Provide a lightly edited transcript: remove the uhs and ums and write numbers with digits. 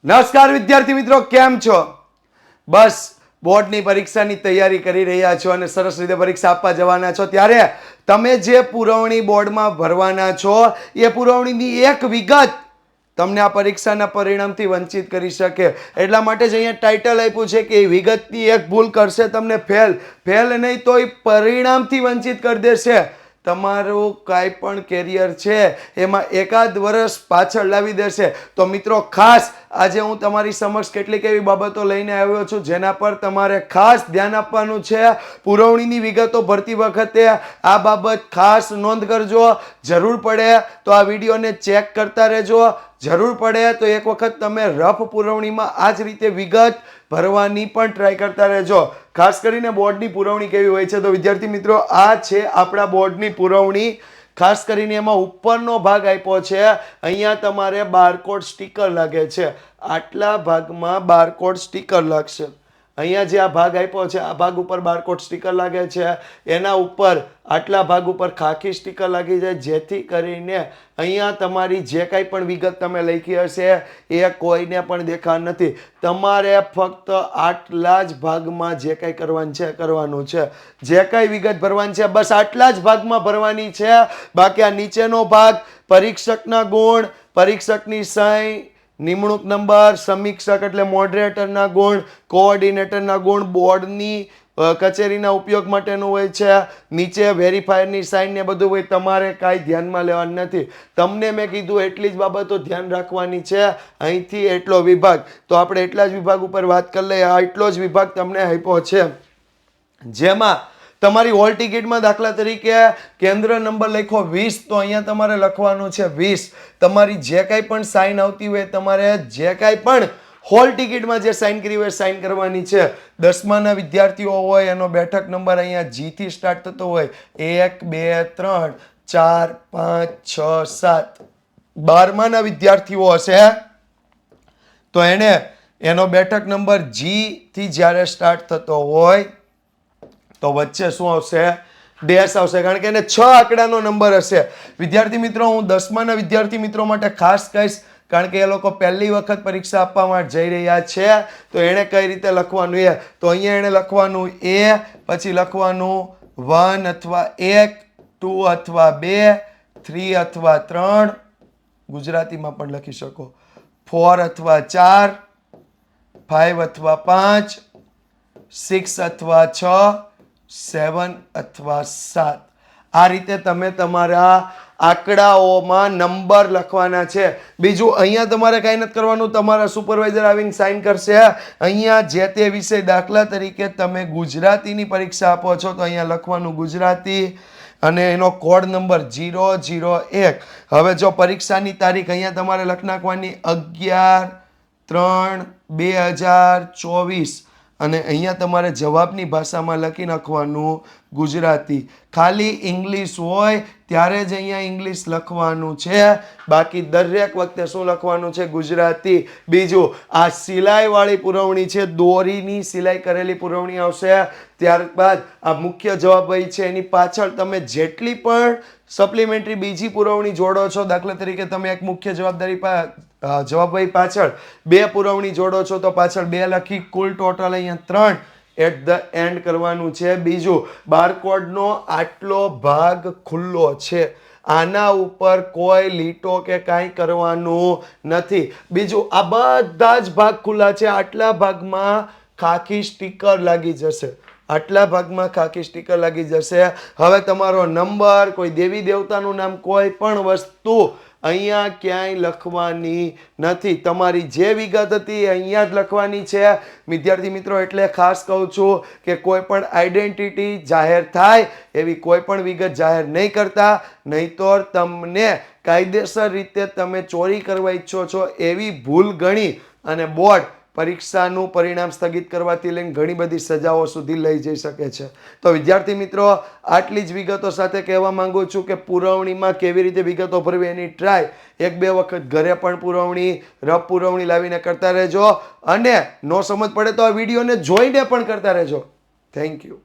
નમસ્કાર વિદ્યાર્થી મિત્રો, કેમ છો? બસ બોર્ડની પરીક્ષાની તૈયારી કરી રહ્યા છો અને સરસ રીતે પરીક્ષા આપવા જવાના છો ત્યારે તમે જે પુરવણી બોર્ડમાં ભરવાના છો એ પુરવણીની એક વિગત તમને આ પરીક્ષાના પરિણામથી વંચિત કરી શકે. એટલા માટે જ અહીંયા ટાઇટલ આપ્યું છે કે એ વિગતની એક ભૂલ કરશે તમને ફેલ નહીં તો એ પરિણામથી વંચિત કરી દેશે. તમારું કાંઈ પણ કેરિયર છે એમાં એકાદ વર્ષ પાછળ લાવી દેશે. તો મિત્રો ખાસ આજે હું તમારી સમક્ષ કેટલીક એવી બાબતો લઈને આવ્યો છું જેના પર તમારે ખાસ ધ્યાન આપવાનું છે. પુરવણીની વિગતો ભરતી વખતે આ બાબત ખાસ નોંધ કરજો. જરૂર પડે તો આ વિડીયોને ચેક કરતા રહેજો. જરૂર પડે તો એક વખત તમે રફ પુરવણીમાં આ જ રીતે વિગત ભરવાની પણ ટ્રાય કરતા રહેજો. ખાસ કરીને બોર્ડની પુરવણી કેવી હોય છે તો વિદ્યાર્થી મિત્રો આ છે આપણા બોર્ડની પુરવણી. ખાસ કરીને એમાં ઉપરનો ભાગ આપ્યો છે. અહીંયા તમારે બારકોડ સ્ટીકર લાગે છે. આટલા ભાગમાં બારકોડ સ્ટીકર લાગશે. અહીંયા જે આ ભાગ આપ્યો છે આ ભાગ ઉપર બારકોડ સ્ટીકર લાગે છે. એના ઉપર આટલા ભાગ ઉપર ખાખી સ્ટીકર લાગી જાય જેથી કરીને અહીંયા તમારી જે કાંઈ પણ વિગત તમે લખી હશે એ કોઈને પણ દેખાણ નથી. તમારે ફક્ત આટલા જ ભાગમાં જે કાંઈ કરવાનું છે. જે કાંઈ વિગત ભરવાની છે બસ આટલા જ ભાગમાં ભરવાની છે. બાકી આ નીચેનો ભાગ પરીક્ષકના ગુણ, પરીક્ષકની સહી, નિમણૂક નંબર, સમીક્ષક એટલે મોડરેટરના ગુણ, કોઓર્ડિનેટરના ગુણ, બોર્ડની કચેરીના ઉપયોગ માટેનું હોય છે. નીચે વેરીફાયરની સાઇન ને બધું હોય. તમારે કાંઈ ધ્યાનમાં લેવાનું નથી. તમને મેં કીધું એટલી જ બાબતો ધ્યાન રાખવાની છે. અહીંથી એટલો વિભાગ તો આપણે એટલા જ વિભાગ ઉપર વાત કરી લઈએ. એટલો જ વિભાગ તમને આપ્યો છે જેમાં તમારી હોલ ટિકિટમાં દાખલા તરીકે કેન્દ્ર નંબર લખો 20 તો અહીંયા તમારે લખવાનું છે 20. તમારી જે કાંઈ પણ સાઇન આવતી હોય તમારે જે કાંઈ પણ હોલ ટિકિટમાં જે સાઇન કરી હોય સાઇન કરવાની છે. 10માના વિદ્યાર્થીઓ હોય એનો બેઠક નંબર અહીંયા G થી સ્ટાર્ટ થતો હોય 1 2 3 4 5 6 7. 12માના વિદ્યાર્થીઓ હશે તો એનો બેઠક નંબર G થી જ્યારે સ્ટાર્ટ થતો હોય તો વચ્ચે શું આવશે? ડેશ આવશે, કારણ કે એને 6 આંકડાનો નંબર હશે. વિદ્યાર્થી મિત્રો હું 10માના વિદ્યાર્થી મિત્રો માટે ખાસ કહીશ કારણ કે એ લોકો પહેલી વખત પરીક્ષા આપવા માટે જઈ રહ્યા છે તો એણે કઈ રીતે લખવાનું એ તો અહીંયા એણે લખવાનું એ, પછી લખવાનું 1 અથવા 1, 2 અથવા 2, 3 અથવા 3, ગુજરાતીમાં પણ લખી શકો, 4 અથવા 4, 5 અથવા 5, 6 અથવા 6, 7 અથવા 7. આ રીતે તમે તમારા આંકડાઓમાં નંબર લખવાના છે. બીજું અહીંયા તમારે કાંઈ નથી કરવાનું. તમારા સુપરવાઇઝર આવીને સાઇન કરશે. અહીંયા જે તે વિષય દાખલા તરીકે તમે ગુજરાતીની પરીક્ષા આપો છો તો અહીંયા લખવાનું ગુજરાતી અને એનો કોડ નંબર 001. હવે જો પરીક્ષાની તારીખ અહીંયા તમારે લખી નાખવાની 11/3/2024 અને અહીંયા તમારે જવાબની ભાષામાં લખી નાખવાનું ગુજરાતી. ખાલી ઇંગ્લિશ હોય ત્યારે જ અહીંયા ઇંગ્લિશ લખવાનું છે. બાકી દરેક વખતે શું લખવાનું છે? ગુજરાતી. બીજું આ સિલાઈવાળી પુરવણી છે, દોરીની સિલાઈ કરેલી પુરવણી આવશે. ત્યારબાદ આ મુખ્ય જવાબ વહી છે એની પાછળ તમે જેટલી પણ સપ્લિમેન્ટરી બીજી પુરવણી જોડો છો, દાખલા તરીકે તમે એક મુખ્ય જવાબ વહી પાછળ 2 પુરવણી જોડો છો તો પાછળ 2 લખી કુલ ટોટલ અહીંયા 3 એટ ધ એન્ડ કરવાનું છે. બીજું બારકોડનો આટલો ભાગ ખુલ્લો છે, આના ઉપર કોઈ લીટો કે કાંઈ કરવાનું નથી. બીજું આ બધા જ ભાગ ખુલ્લા છે. આટલા ભાગમાં ખાખી સ્ટીકર લાગી જશે. આટલા ભાગમાં ખાખી સ્ટીકર લાગી જશે. હવે તમારો નંબર, કોઈ દેવી દેવતાનું નામ, કોઈ પણ વસ્તુ અહીંયા ક્યાંય લખવાની નથી. તમારી જે વિગત હતી અહીંયા જ લખવાની છે વિદ્યાર્થી મિત્રો. એટલે ખાસ કહું છું કે કોઈ પણ આઈડેન્ટિટી જાહેર થાય એવી કોઈ પણ વિગત જાહેર નહીં કરતા, નહીંતર તમને કાયદેસર રીતે તમે ચોરી કરવા ઈચ્છો છો એવી ભૂલ ગણી અને બોર્ડ પરીક્ષાનું પરિણામ સ્થગિત કરવાથી લઈને ઘણી બધી સજાઓ સુધી લઈ જઈ શકે છે. તો વિદ્યાર્થી મિત્રો આટલી જ વિગતો સાથે કહેવા માંગુ છું કે પુરવણીમાં કેવી રીતે વિગતો ભરવી એની ટ્રાય 1-2 વખત ઘરે પણ પુરવણી, રફ પુરવણી લાવીને કરતા રહેજો અને નો સમજ પડે તો આ વિડીયોને જોઈને પણ કરતા રહેજો. Thank you.